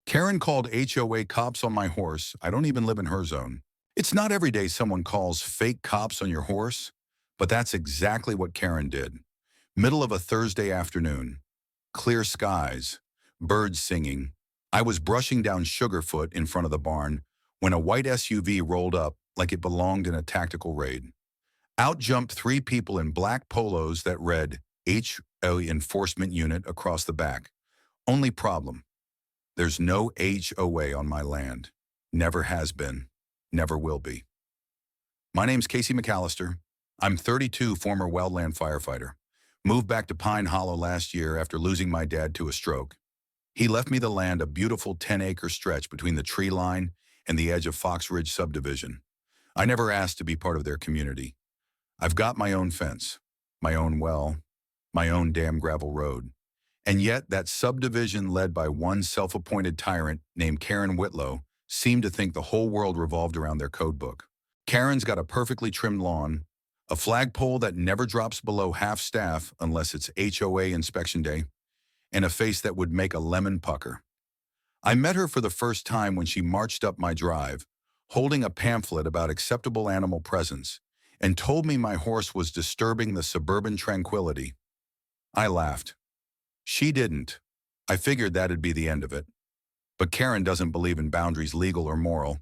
Karen called HOA cops on my horse. I don't even live in her zone. It's not every day someone calls fake cops on your horse, but that's exactly what Karen did. Middle of a Thursday afternoon, clear skies, birds singing. I was brushing down Sugarfoot in front of the barn when a white SUV rolled up like it belonged in a tactical raid. Out jumped three people in black polos that read HOA Enforcement Unit across the back. Only problem, there's no HOA on my land. Never has been, never will be. My name's Casey McAllister. I'm 32, former wildland firefighter. Moved back to Pine Hollow last year after losing my dad to a stroke. He left me the land, a beautiful 10-acre stretch between the tree line and the edge of Fox Ridge subdivision. I never asked to be part of their community. I've got my own fence, my own well, my own damn gravel road. And yet that subdivision led by one self-appointed tyrant named Karen Whitlow seemed to think the whole world revolved around their code book. Karen's got a perfectly trimmed lawn, a flagpole that never drops below half staff unless it's HOA inspection day, and a face that would make a lemon pucker. I met her for the first time when she marched up my drive, holding a pamphlet about acceptable animal presence, and told me my horse was disturbing the suburban tranquility. I laughed. She didn't. I figured that'd be the end of it. But Karen doesn't believe in boundaries, legal or moral.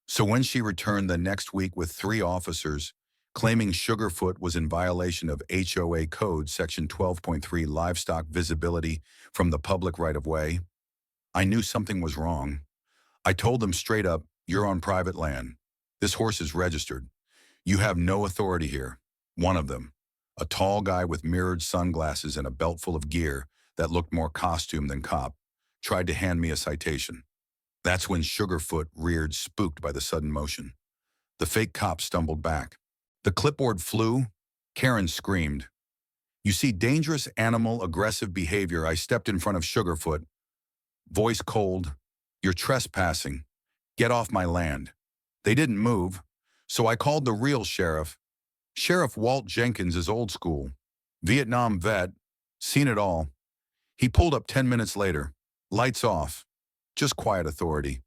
So when she returned the next week with 3 officers, claiming Sugarfoot was in violation of HOA Code Section 12.3 livestock visibility from the public right-of-way, I knew something was wrong. I told them straight up, you're on private land. This horse is registered. You have no authority here. One of them, a tall guy with mirrored sunglasses and a belt full of gear that looked more costume than cop, tried to hand me a citation. That's when Sugarfoot reared, spooked by the sudden motion. The fake cop stumbled back. The clipboard flew. Karen screamed. You see dangerous animal aggressive behavior. I stepped in front of Sugarfoot. Voice cold. You're trespassing. Get off my land. They didn't move, so I called the real sheriff. Sheriff Walt Jenkins is old school. Vietnam vet. Seen it all. He pulled up 10 minutes later. Lights off. Just quiet authority.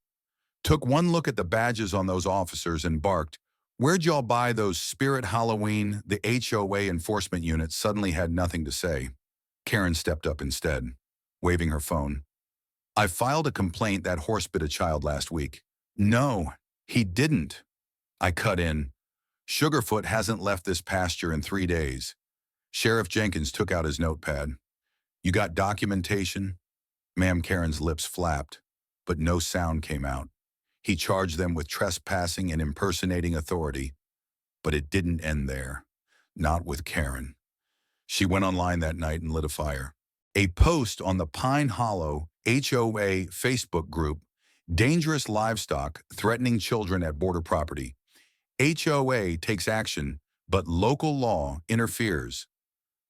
Took one look at the badges on those officers and barked, where'd y'all buy those Spirit Halloween? The HOA enforcement unit suddenly had nothing to say. Karen stepped up instead, waving her phone. I filed a complaint that horse bit a child last week. No, he didn't. I cut in. Sugarfoot hasn't left this pasture in 3 days. Sheriff Jenkins took out his notepad. You got documentation? Ma'am Karen's lips flapped, but no sound came out. He charged them with trespassing and impersonating authority, but it didn't end there. Not with Karen. She went online that night and lit a fire. A post on the Pine Hollow HOA Facebook group, Dangerous Livestock Threatening Children at Border Property. HOA takes action, but local law interferes.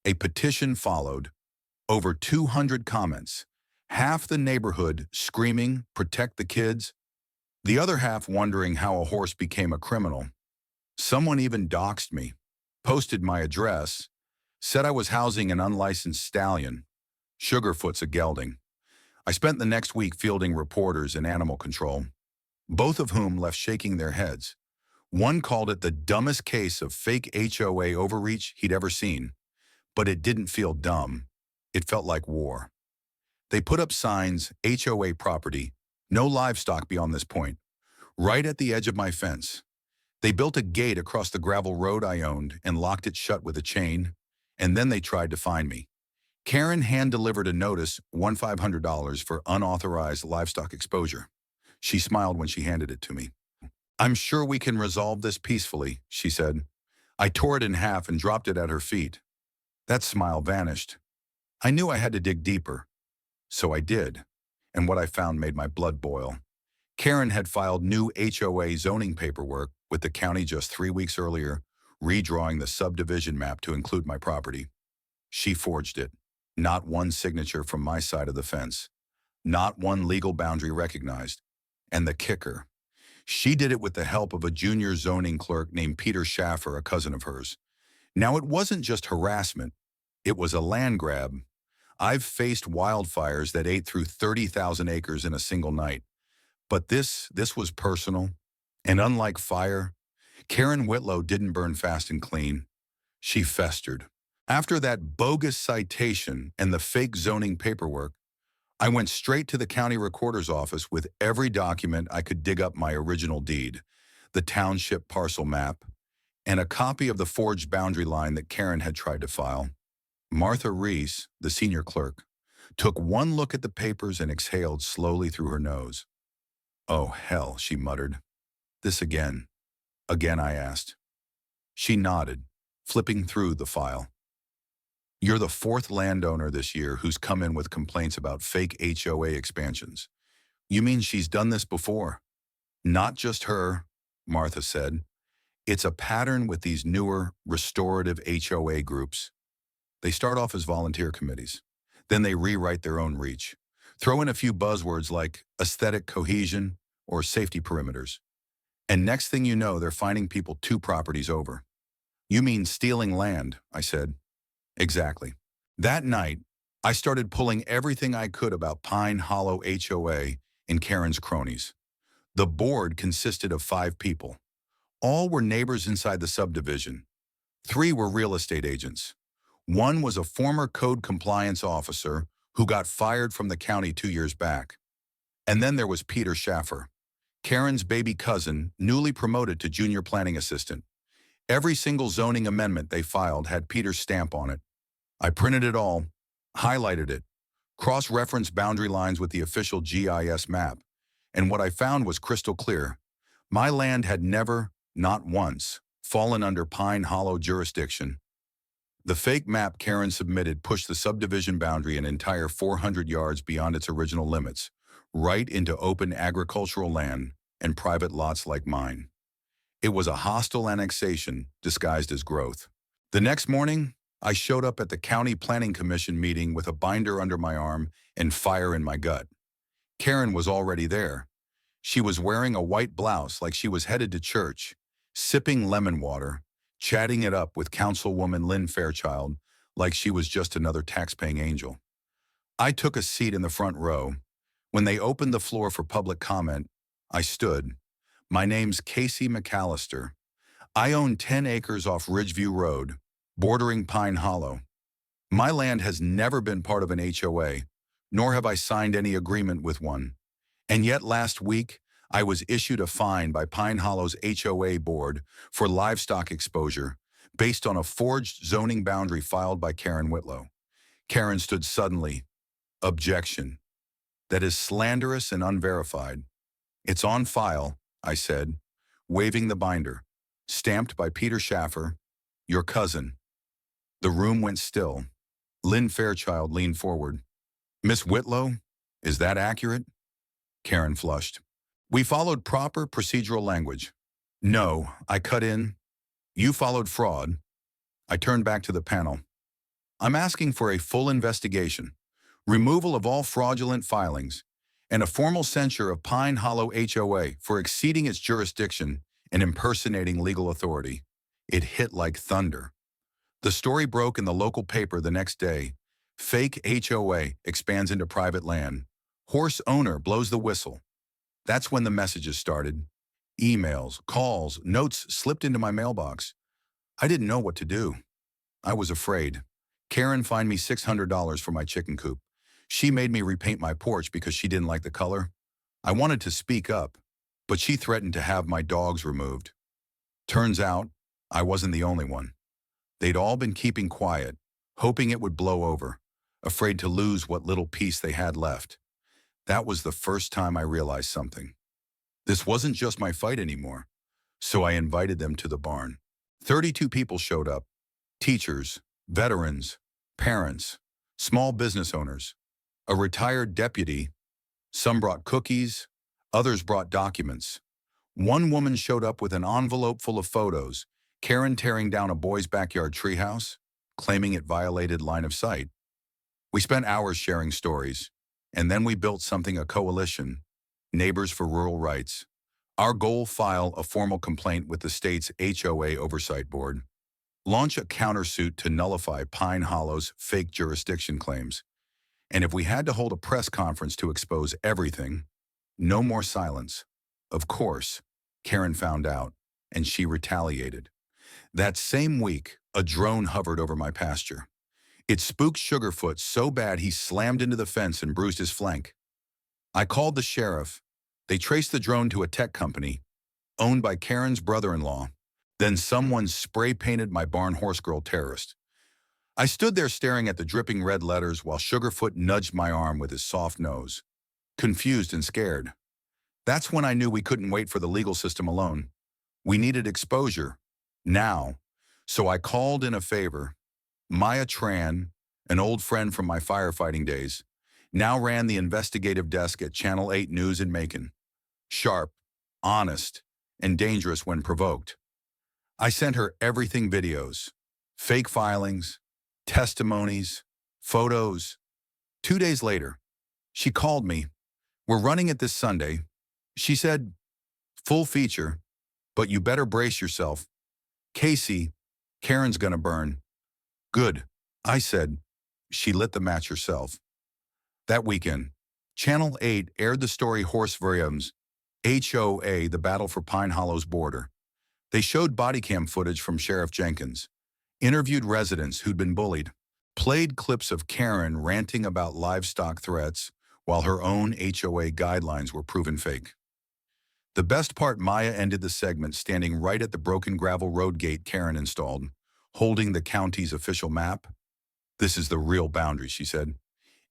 A petition followed. Over 200 comments. Half the neighborhood screaming, protect the kids. The other half wondering how a horse became a criminal. Someone even doxed me, posted my address, said I was housing an unlicensed stallion. Sugarfoot's a gelding. I spent the next week fielding reporters and animal control, both of whom left shaking their heads. One called it the dumbest case of fake HOA overreach he'd ever seen, but it didn't feel dumb. It felt like war. They put up signs, HOA property, no livestock beyond this point, right at the edge of my fence. They built a gate across the gravel road I owned and locked it shut with a chain, and then they tried to find me. Karen hand-delivered a notice, $1,500 for unauthorized livestock exposure. She smiled when she handed it to me. I'm sure we can resolve this peacefully, she said. I tore it in half and dropped it at her feet. That smile vanished. I knew I had to dig deeper. So I did, and what I found made my blood boil. Karen had filed new HOA zoning paperwork with the county just 3 weeks earlier, redrawing the subdivision map to include my property. She forged it. Not one signature from my side of the fence. Not one legal boundary recognized. And the kicker, she did it with the help of a junior zoning clerk named Peter Schaffer, a cousin of hers. Now, it wasn't just harassment. It was a land grab. I've faced wildfires that ate through 30,000 acres in a single night. But this was personal. And unlike fire, Karen Whitlow didn't burn fast and clean. She festered. After that bogus citation and the fake zoning paperwork, I went straight to the county recorder's office with every document I could dig up: my original deed, the township parcel map, and a copy of the forged boundary line that Karen had tried to file. Martha Reese, the senior clerk, took one look at the papers and exhaled slowly through her nose. "Oh, hell," she muttered. "This again." "Again?" I asked. She nodded, flipping through the file. "You're the fourth landowner this year who's come in with complaints about fake HOA expansions. You mean she's done this before?" "Not just her," Martha said. "It's a pattern with these newer, restorative HOA groups. They start off as volunteer committees. Then they rewrite their own reach. Throw in a few buzzwords like aesthetic cohesion or safety perimeters. And next thing you know, they're finding people 2 properties over." "You mean stealing land," I said. "Exactly." That night, I started pulling everything I could about Pine Hollow HOA and Karen's cronies. The board consisted of 5 people. All were neighbors inside the subdivision. 3 were real estate agents. 1 was a former code compliance officer who got fired from the county 2 years back. And then there was Peter Schaffer, Karen's baby cousin, newly promoted to junior planning assistant. Every single zoning amendment they filed had Peter's stamp on it. I printed it all, highlighted it, cross-referenced boundary lines with the official GIS map, and what I found was crystal clear. My land had never, not once, fallen under Pine Hollow jurisdiction. The fake map Karen submitted pushed the subdivision boundary an entire 400 yards beyond its original limits, right into open agricultural land and private lots like mine. It was a hostile annexation disguised as growth. The next morning, I showed up at the County Planning Commission meeting with a binder under my arm and fire in my gut. Karen was already there. She was wearing a white blouse like she was headed to church, sipping lemon water, chatting it up with Councilwoman Lynn Fairchild like she was just another taxpaying angel. I took a seat in the front row. When they opened the floor for public comment, I stood. "My name's Casey McAllister. I own 10 acres off Ridgeview Road, bordering Pine Hollow. My land has never been part of an HOA, nor have I signed any agreement with one. And yet last week, I was issued a fine by Pine Hollow's HOA board for livestock exposure based on a forged zoning boundary filed by Karen Whitlow." Karen stood suddenly. "Objection. That is slanderous and unverified." "It's on file," I said, waving the binder, "stamped by Peter Schaffer, your cousin." The room went still. Lynn Fairchild leaned forward. "Miss Whitlow, is that accurate?" Karen flushed. "We followed proper procedural language." "No," I cut in. "You followed fraud." I turned back to the panel. "I'm asking for a full investigation, removal of all fraudulent filings, and a formal censure of Pine Hollow HOA for exceeding its jurisdiction and impersonating legal authority." It hit like thunder. The story broke in the local paper the next day. Fake HOA expands into private land. Horse owner blows the whistle. That's when the messages started. Emails, calls, notes slipped into my mailbox. I didn't know what to do. I was afraid. Karen fined me $600 for my chicken coop. She made me repaint my porch because she didn't like the color. I wanted to speak up, but she threatened to have my dogs removed. Turns out, I wasn't the only one. They'd all been keeping quiet, hoping it would blow over, afraid to lose what little peace they had left. That was the first time I realized something. This wasn't just my fight anymore. So I invited them to the barn. 32 people showed up. Teachers, veterans, parents, small business owners, a retired deputy. Some brought cookies, others brought documents. One woman showed up with an envelope full of photos, Karen tearing down a boy's backyard treehouse, claiming it violated line of sight. We spent hours sharing stories, and then we built something: a coalition, Neighbors for Rural Rights. Our goal: file a formal complaint with the state's HOA Oversight Board, launch a countersuit to nullify Pine Hollow's fake jurisdiction claims, And if we had to hold a press conference to expose everything, no more silence. Of course, Karen found out, and she retaliated. That same week, a drone hovered over my pasture. It spooked Sugarfoot so bad he slammed into the fence and bruised his flank. I called the sheriff. They traced the drone to a tech company, owned by Karen's brother-in-law. Then someone spray-painted my barn horse girl terrorist. I stood there staring at the dripping red letters while Sugarfoot nudged my arm with his soft nose, confused and scared. That's when I knew we couldn't wait for the legal system alone. We needed exposure. Now. So I called in a favor. Maya Tran, an old friend from my firefighting days, now ran the investigative desk at Channel 8 News in Macon. Sharp, honest, and dangerous when provoked. I sent her everything: videos, fake filings, testimonies, photos. 2 days later, she called me. We're running it this Sunday. She said, full feature, but you better brace yourself. Casey, Karen's gonna burn. Good, I said. She lit the match herself. That weekend, Channel 8 aired the story Horse Williams, HOA, the battle for Pine Hollow's border. They showed body cam footage from Sheriff Jenkins, interviewed residents who'd been bullied, played clips of Karen ranting about livestock threats while her own HOA guidelines were proven fake. The best part, Maya ended the segment standing right at the broken gravel road gate Karen installed, holding the county's official map. This is the real boundary, she said.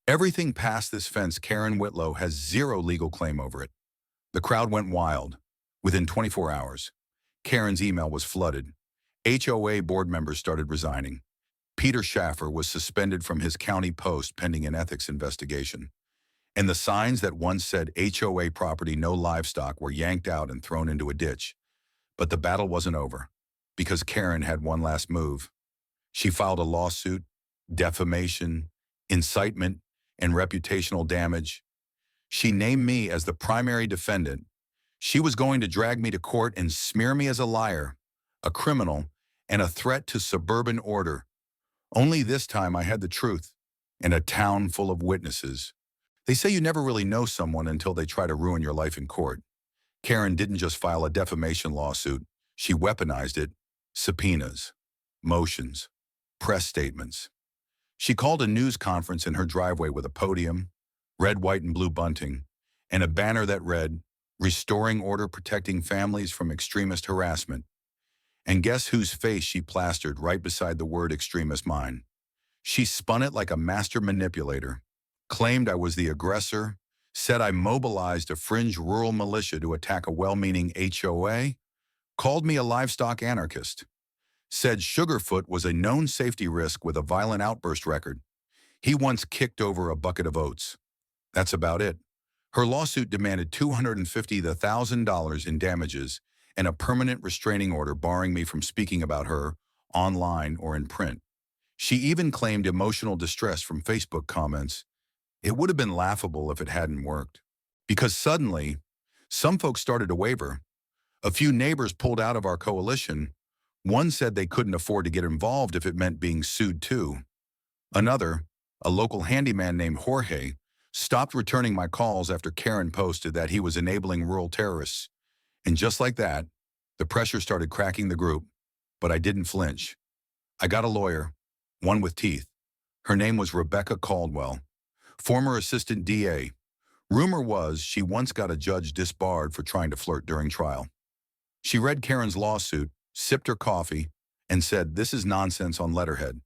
Everything past this fence, Karen Whitlow has zero legal claim over it. The crowd went wild. Within 24 hours, Karen's email was flooded. HOA board members started resigning. Peter Schaffer was suspended from his county post pending an ethics investigation. And the signs that once said HOA property, no livestock, were yanked out and thrown into a ditch. But the battle wasn't over, because Karen had one last move. She filed a lawsuit, defamation, incitement, and reputational damage. She named me as the primary defendant. She was going to drag me to court and smear me as a liar, a criminal, and a threat to suburban order. Only this time I had the truth, and a town full of witnesses. They say you never really know someone until they try to ruin your life in court. Karen didn't just file a defamation lawsuit. She weaponized it. Subpoenas, motions, press statements. She called a news conference in her driveway with a podium, red, white, and blue bunting, and a banner that read, "Restoring Order, Protecting Families from Extremist Harassment." And guess whose face she plastered right beside the word extremist? Mine. She spun it like a master manipulator, claimed I was the aggressor, said I mobilized a fringe rural militia to attack a well-meaning HOA, called me a livestock anarchist, said Sugarfoot was a known safety risk with a violent outburst record. He once kicked over a bucket of oats. That's about it. Her lawsuit demanded $250,000 in damages and a permanent restraining order barring me from speaking about her online or in print. She even claimed emotional distress from Facebook comments. It would have been laughable if it hadn't worked. Because suddenly, some folks started to waver. A few neighbors pulled out of our coalition. One said they couldn't afford to get involved if it meant being sued too. Another, a local handyman named Jorge, stopped returning my calls after Karen posted that he was enabling rural terrorists. And just like that, the pressure started cracking the group. But I didn't flinch. I got a lawyer, one with teeth. Her name was Rebecca Caldwell, former assistant DA. Rumor was she once got a judge disbarred for trying to flirt during trial. She read Karen's lawsuit, sipped her coffee, and said, "This is nonsense," on letterhead.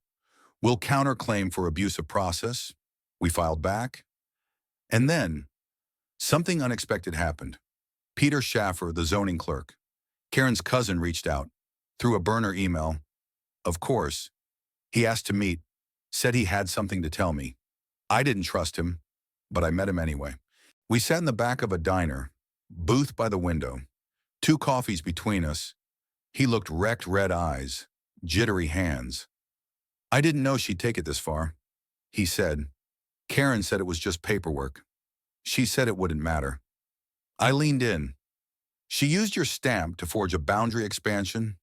"We'll counterclaim for abuse of process." We filed back. And then, something unexpected happened. Peter Schaffer, the zoning clerk, Karen's cousin, reached out through a burner email. Of course, he asked to meet, said he had something to tell me. I didn't trust him, but I met him anyway. We sat in the back of a diner, booth by the window, 2 coffees between us. He looked wrecked, red eyes, jittery hands. "I didn't know she'd take it this far," he said. "Karen said it was just paperwork. She said it wouldn't matter." I leaned in. "She used your stamp to forge a boundary expansion?"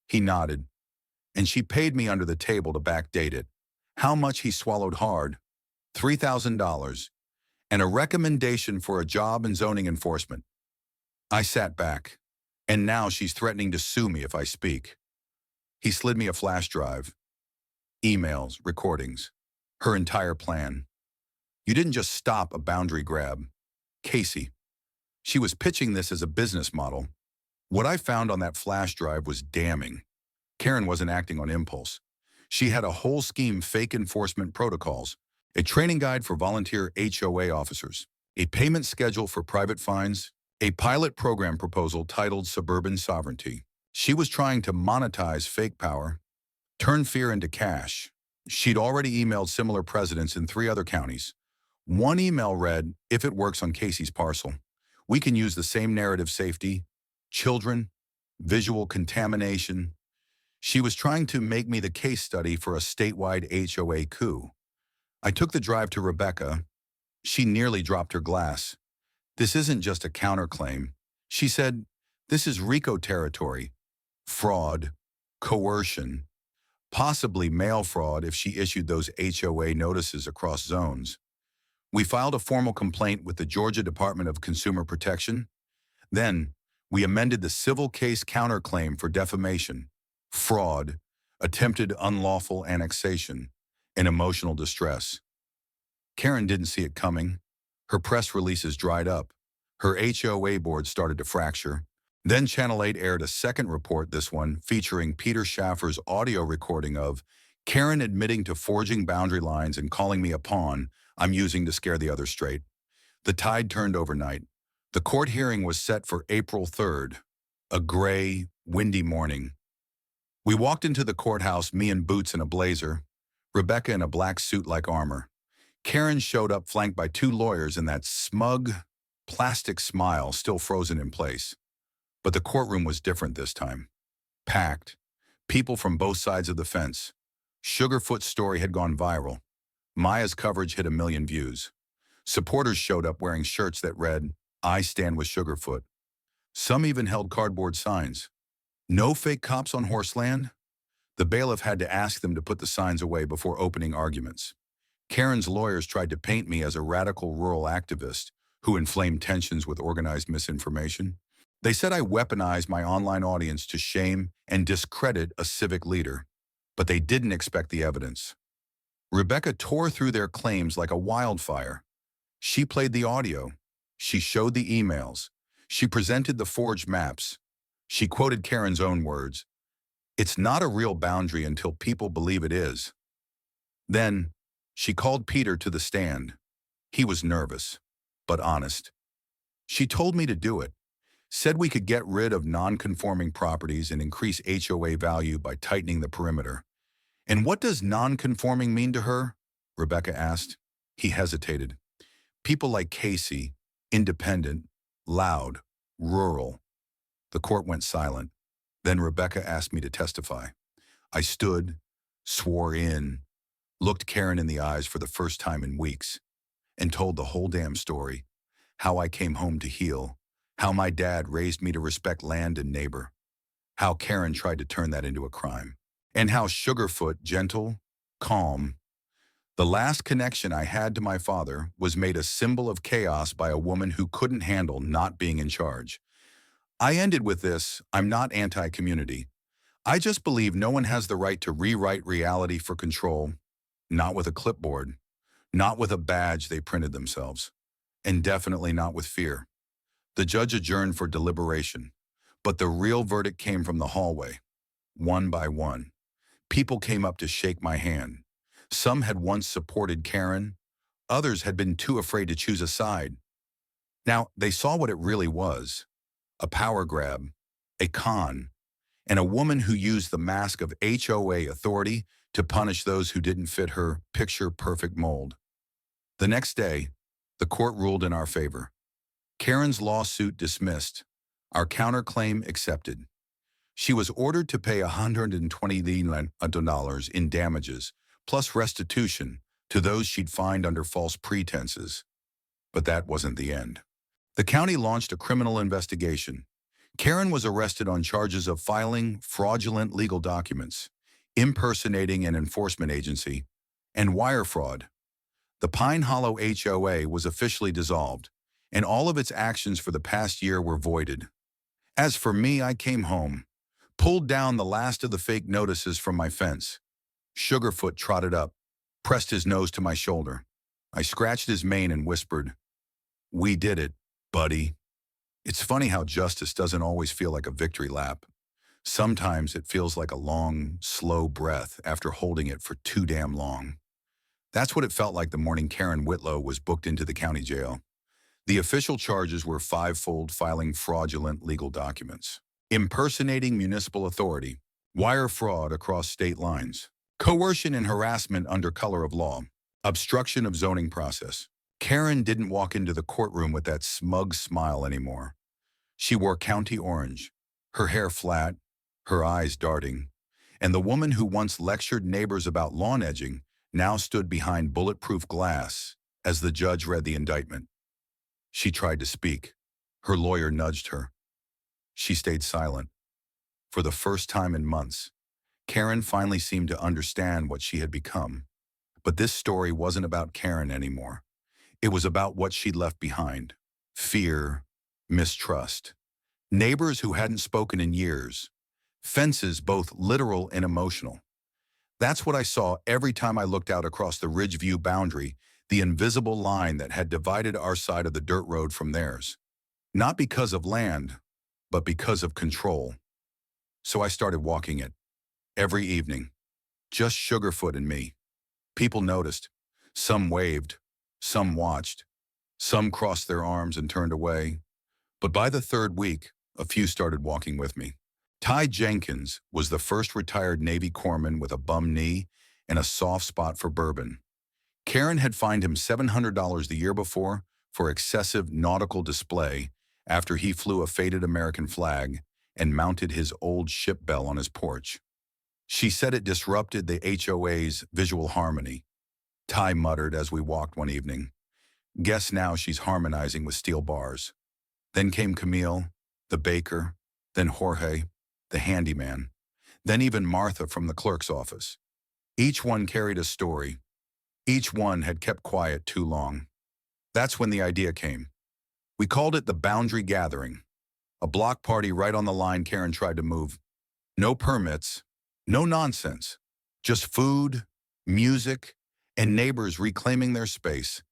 He nodded. "And she paid me under the table to backdate it." How much? He swallowed hard. $3,000, and a recommendation for a job in zoning enforcement. I sat back, and now she's threatening to sue me if I speak. He slid me a flash drive, emails, recordings, her entire plan. You didn't just stop a boundary grab. Casey. She was pitching this as a business model. What I found on that flash drive was damning. Karen wasn't acting on impulse. She had a whole scheme: fake enforcement protocols, a training guide for volunteer HOA officers, a payment schedule for private fines, a pilot program proposal titled Suburban Sovereignty. She was trying to monetize fake power, turn fear into cash. She'd already emailed similar presidents in 3 other counties. One email read, "If it works on Casey's parcel, we can use the same narrative: safety, children, visual contamination." She was trying to make me the case study for a statewide HOA coup. I took the drive to Rebecca. She nearly dropped her glass. "This isn't just a counterclaim," she said. "This is RICO territory. Fraud, coercion, possibly mail fraud if she issued those HOA notices across zones." We filed a formal complaint with the Georgia Department of Consumer Protection. Then, we amended the civil case counterclaim for defamation, fraud, attempted unlawful annexation, and emotional distress. Karen didn't see it coming. Her press releases dried up. Her HOA board started to fracture. Then Channel 8 aired a second report, this one featuring Peter Schaffer's audio recording of Karen admitting to forging boundary lines and calling me a pawn I'm using to scare the others straight. The tide turned overnight. The court hearing was set for April 3rd, a gray, windy morning. We walked into the courthouse, me in boots and a blazer, Rebecca in a black suit like armor. Karen showed up flanked by 2 lawyers and that smug, plastic smile still frozen in place. But the courtroom was different this time. Packed. People from both sides of the fence. Sugarfoot's story had gone viral. Maya's coverage hit 1 million views. Supporters showed up wearing shirts that read, "I stand with Sugarfoot." Some even held cardboard signs. "No fake cops on Horseland?" The bailiff had to ask them to put the signs away before opening arguments. Karen's lawyers tried to paint me as a radical rural activist who inflamed tensions with organized misinformation. They said I weaponized my online audience to shame and discredit a civic leader, but they didn't expect the evidence. Rebecca tore through their claims like a wildfire. She played the audio. She showed the emails. She presented the forged maps. She quoted Karen's own words, "It's not a real boundary until people believe it is." Then, she called Peter to the stand. He was nervous, but honest. She told me to do it. Said we could get rid of non-conforming properties and increase HOA value by tightening the perimeter. "And what does non-conforming mean to her?" Rebecca asked. He hesitated. "People like Casey, independent, loud, rural." The court went silent. Then Rebecca asked me to testify. I stood, swore in, looked Karen in the eyes for the first time in weeks, and told the whole damn story. How I came home to heal, how my dad raised me to respect land and neighbor, how Karen tried to turn that into a crime, and how Sugarfoot, gentle, calm. The last connection I had to my father was made a symbol of chaos by a woman who couldn't handle not being in charge. I ended with this: I'm not anti-community. I just believe no one has the right to rewrite reality for control, not with a clipboard, not with a badge they printed themselves, and definitely not with fear. The judge adjourned for deliberation, but the real verdict came from the hallway. One by one, people came up to shake my hand. Some had once supported Karen, others had been too afraid to choose a side. Now, they saw what it really was: a power grab, a con, and a woman who used the mask of HOA authority to punish those who didn't fit her picture-perfect mold. The next day, the court ruled in our favor. Karen's lawsuit dismissed, our counterclaim accepted. She was ordered to pay $120,000 in damages, plus restitution, to those she'd fined under false pretenses. But that wasn't the end. The county launched a criminal investigation. Karen was arrested on charges of filing fraudulent legal documents, impersonating an enforcement agency, and wire fraud. The Pine Hollow HOA was officially dissolved, and all of its actions for the past year were voided. As for me, I came home, pulled down the last of the fake notices from my fence. Sugarfoot trotted up, pressed his nose to my shoulder. I scratched his mane and whispered, "We did it, buddy." It's funny how justice doesn't always feel like a victory lap. Sometimes it feels like a long, slow breath after holding it for too damn long. That's what it felt like the morning Karen Whitlow was booked into the county jail. The official charges were fivefold: filing fraudulent legal documents, impersonating municipal authority, wire fraud across state lines, coercion and harassment under color of law, obstruction of zoning process. Karen didn't walk into the courtroom with that smug smile anymore. She wore county orange, her hair flat, her eyes darting, and the woman who once lectured neighbors about lawn edging now stood behind bulletproof glass as the judge read the indictment. She tried to speak. Her lawyer nudged her. She stayed silent. For the first time in months, Karen finally seemed to understand what she had become. But this story wasn't about Karen anymore. It was about what she'd left behind: fear, mistrust, neighbors who hadn't spoken in years, fences both literal and emotional. That's what I saw every time I looked out across the Ridgeview boundary, the invisible line that had divided our side of the dirt road from theirs. Not because of land, but because of control. So I started walking it. Every evening. Just Sugarfoot and me. People noticed. Some waved. Some watched. Some crossed their arms and turned away. But by the third week, a few started walking with me. Ty Jenkins was the first retired Navy corpsman with a bum knee and a soft spot for bourbon. Karen had fined him $700 the year before for excessive nautical display after he flew a faded American flag and mounted his old ship bell on his porch. She said it disrupted the HOA's visual harmony. Ty muttered as we walked one evening, "Guess now she's harmonizing with steel bars." Then came Camille, the baker, then Jorge, the handyman, then even Martha from the clerk's office. Each one carried a story. Each one had kept quiet too long. That's when the idea came. We called it the Boundary Gathering, a block party right on the line Karen tried to move. No permits, no nonsense, just food, music, and neighbors reclaiming their space.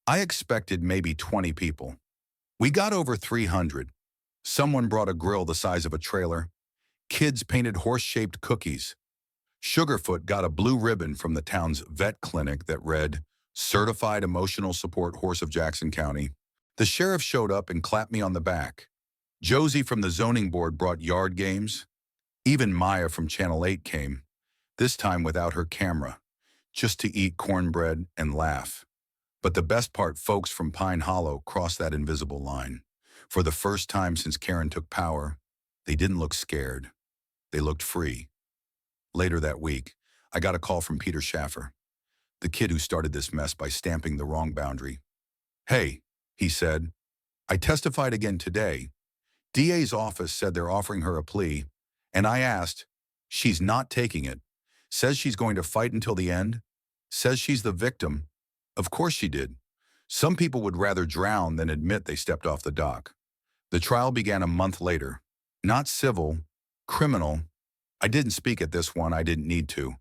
I expected maybe 20 people. We got over 300. Someone brought a grill the size of a trailer. Kids painted horse-shaped cookies. Sugarfoot got a blue ribbon from the town's vet clinic that read, "Certified Emotional Support Horse of Jackson County." The sheriff showed up and clapped me on the back. Josie from the zoning board brought yard games. Even Maya from Channel 8 came, this time without her camera, just to eat cornbread and laugh. But the best part, folks from Pine Hollow crossed that invisible line. For the first time since Karen took power, they didn't look scared. They looked free. Later that week, I got a call from Peter Schaffer, the kid who started this mess by stamping the wrong boundary. "Hey," he said, "I testified again today. DA's office said they're offering her a plea, and I asked, she's not taking it. Says she's going to fight until the end. Says she's the victim. Of course she did. Some people would rather drown than admit they stepped off the dock." The trial began a month later. Not civil, criminal. I didn't speak at this one, I didn't need to.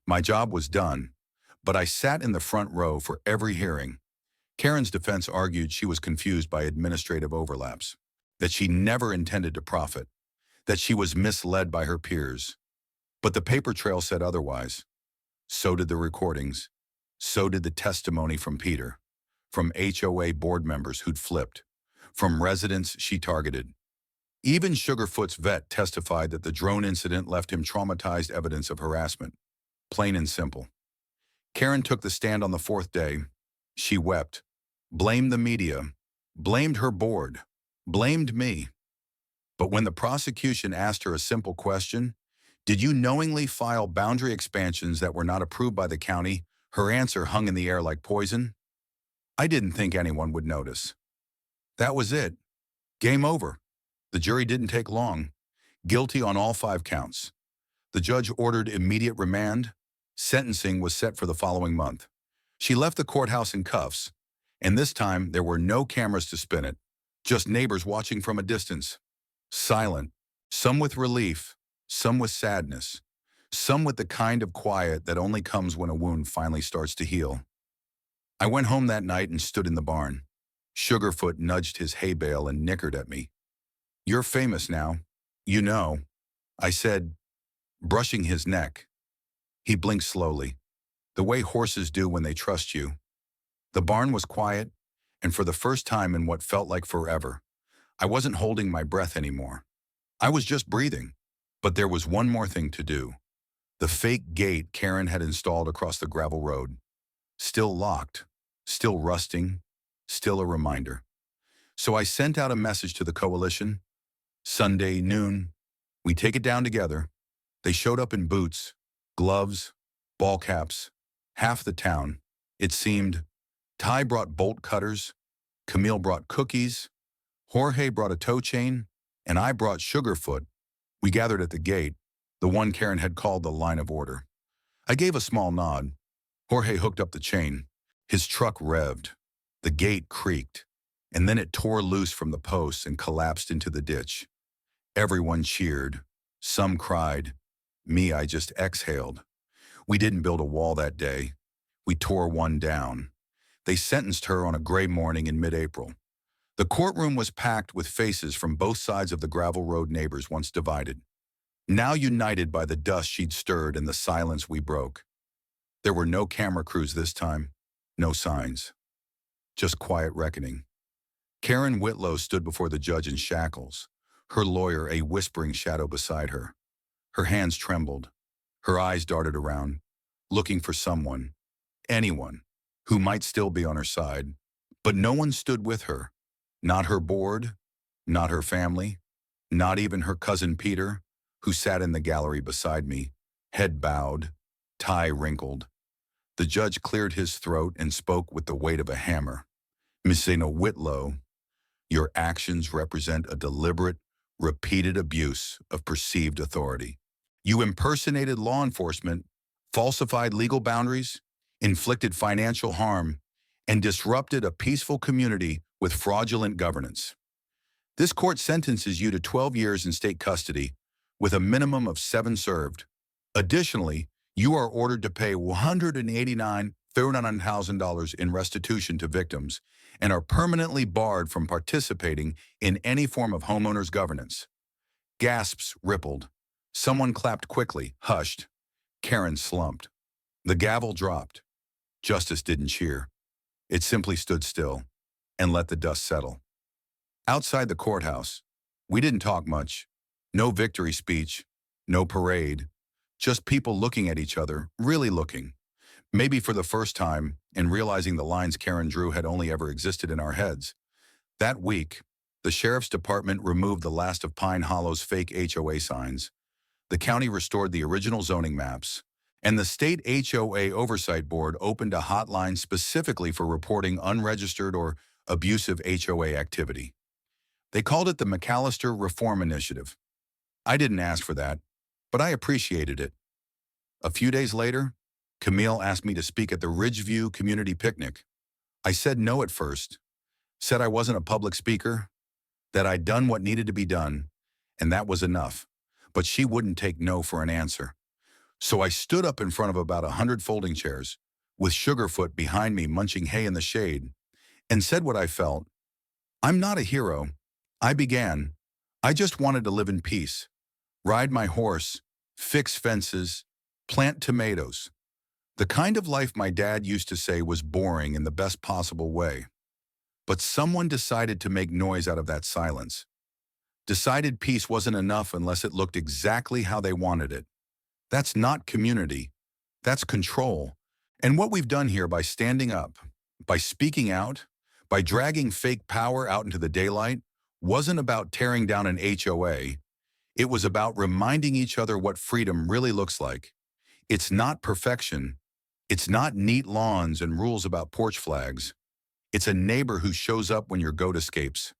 My job was done, but I sat in the front row for every hearing. Karen's defense argued she was confused by administrative overlaps, that she never intended to profit, that she was misled by her peers. But the paper trail said otherwise. So did the recordings. So did the testimony from Peter, from HOA board members who'd flipped, from residents she targeted. Even Sugarfoot's vet testified that the drone incident left him traumatized evidence of harassment. Plain and simple. Karen took the stand on the fourth day. She wept, blamed the media, blamed her board, blamed me. But when the prosecution asked her a simple question, "Did you knowingly file boundary expansions that were not approved by the county?" her answer hung in the air like poison. I didn't think anyone would notice. That was it. Game over. The jury didn't take long. Guilty on all 5 counts. The judge ordered immediate remand. Sentencing was set for the following month. She left the courthouse in cuffs, and this time there were no cameras to spin it, just neighbors watching from a distance. Silent, some with relief, some with sadness, some with the kind of quiet that only comes when a wound finally starts to heal. I went home that night and stood in the barn. Sugarfoot nudged his hay bale and nickered at me. "You're famous now. You know," I said, brushing his neck. He blinked slowly, the way horses do when they trust you. The barn was quiet, and for the first time in what felt like forever, I wasn't holding my breath anymore. I was just breathing. But there was one more thing to do. The fake gate Karen had installed across the gravel road. Still locked, still rusting, still a reminder. So I sent out a message to the coalition. Sunday noon, we take it down together. They showed up in boots, gloves, ball caps, half the town. It seemed. Ty brought bolt cutters, Camille brought cookies, Jorge brought a toe chain, and I brought Sugarfoot. We gathered at the gate, the one Karen had called the line of order. I gave a small nod. Jorge hooked up the chain. His truck revved. The gate creaked, and then it tore loose from the posts and collapsed into the ditch. Everyone cheered. Some cried. Me, I just exhaled. We didn't build a wall that day. We tore one down. They sentenced her on a gray morning in mid-April. The courtroom was packed with faces from both sides of the gravel road, neighbors once divided, now united by the dust she'd stirred and the silence we broke. There were no camera crews this time, no signs, just quiet reckoning. Karen Whitlow stood before the judge in shackles, her lawyer a whispering shadow beside her. Her hands trembled, her eyes darted around, looking for someone, anyone, who might still be on her side. But no one stood with her. Not her board, not her family, not even her cousin Peter, who sat in the gallery beside me, head bowed, tie wrinkled. The judge cleared his throat and spoke with the weight of a hammer. "Miss Whitlow, your actions represent a deliberate, repeated abuse of perceived authority. You impersonated law enforcement, falsified legal boundaries, inflicted financial harm, and disrupted a peaceful community with fraudulent governance. This court sentences you to 12 years in state custody with a minimum of 7 served. Additionally, you are ordered to pay $189,000 in restitution to victims and are permanently barred from participating in any form of homeowners governance." Gasps rippled. Someone clapped quickly, hushed. Karen slumped. The gavel dropped. Justice didn't cheer. It simply stood still and let the dust settle. Outside the courthouse, we didn't talk much. No victory speech, no parade, just people looking at each other, really looking. Maybe for the first time, and realizing the lines Karen drew had only ever existed in our heads. That week, the sheriff's department removed the last of Pine Hollow's fake HOA signs. The county restored the original zoning maps, and the state HOA Oversight Board opened a hotline specifically for reporting unregistered or abusive HOA activity. They called it the McAllister Reform Initiative. I didn't ask for that, but I appreciated it. A few days later, Camille asked me to speak at the Ridgeview Community Picnic. I said no at first, said I wasn't a public speaker, that I'd done what needed to be done, and that was enough. But she wouldn't take no for an answer. So I stood up in front of about 100 folding chairs, with Sugarfoot behind me munching hay in the shade, and said what I felt. I'm not a hero. I just wanted to live in peace, ride my horse, fix fences, plant tomatoes. The kind of life my dad used to say was boring in the best possible way. But someone decided to make noise out of that silence. Decided peace wasn't enough unless it looked exactly how they wanted it. That's not community. That's control. And what we've done here by standing up, by speaking out, by dragging fake power out into the daylight, wasn't about tearing down an HOA. It was about reminding each other what freedom really looks like. It's not perfection. It's not neat lawns and rules about porch flags. It's a neighbor who shows up when your goat escapes.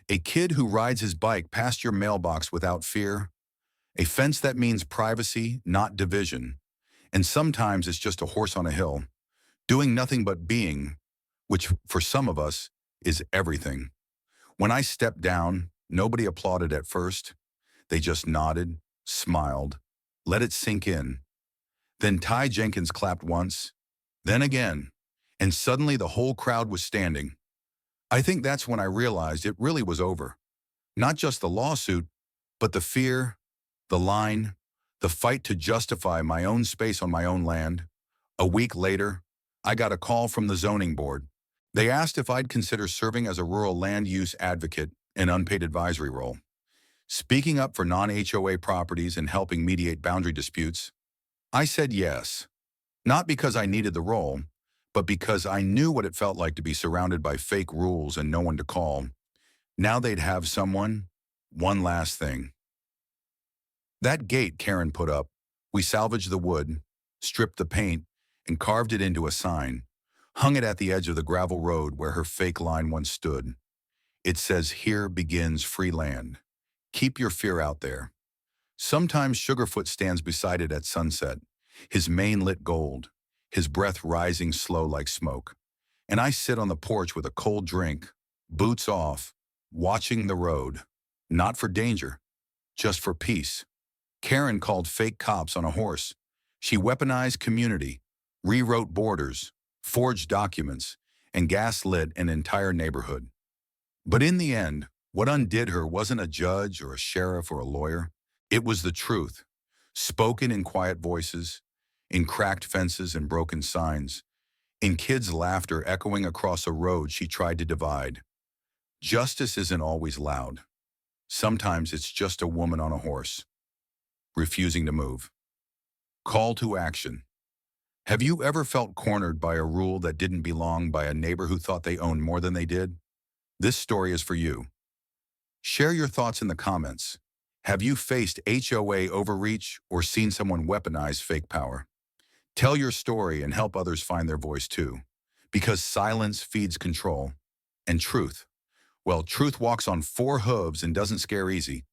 A kid who rides his bike past your mailbox without fear. A fence that means privacy, not division. And sometimes it's just a horse on a hill, doing nothing but being, which for some of us is everything. When I stepped down, nobody applauded at first. They just nodded, smiled, let it sink in. Then Ty Jenkins clapped once, then again, and suddenly the whole crowd was standing. I think that's when I realized it really was over. Not just the lawsuit, but the fear, the line, the fight to justify my own space on my own land. A week later, I got a call from the zoning board. They asked if I'd consider serving as a rural land use advocate, an unpaid advisory role, speaking up for non-HOA properties and helping mediate boundary disputes. I said yes, not because I needed the role, but because I knew what it felt like to be surrounded by fake rules and no one to call. Now they'd have someone. One last thing. That gate Karen put up, we salvaged the wood, stripped the paint, and carved it into a sign, hung it at the edge of the gravel road where her fake line once stood. It says, "Here begins free land. Keep your fear out there." Sometimes Sugarfoot stands beside it at sunset, his mane lit gold, his breath rising slow like smoke. And I sit on the porch with a cold drink, boots off, watching the road. Not for danger, just for peace. Karen called fake cops on a horse. She weaponized community, rewrote borders, forged documents, and gaslit an entire neighborhood. But in the end, what undid her wasn't a judge or a sheriff or a lawyer. It was the truth, spoken in quiet voices, in cracked fences and broken signs, in kids' laughter echoing across a road she tried to divide. Justice isn't always loud. Sometimes it's just a woman on a horse, refusing to move. Call to action. Have you ever felt cornered by a rule that didn't belong, by a neighbor who thought they owned more than they did? This story is for you. Share your thoughts in the comments. Have you faced HOA overreach or seen someone weaponize fake power? Tell your story and help others find their voice too. Because silence feeds control. And truth, well, truth walks on four hooves and doesn't scare easy.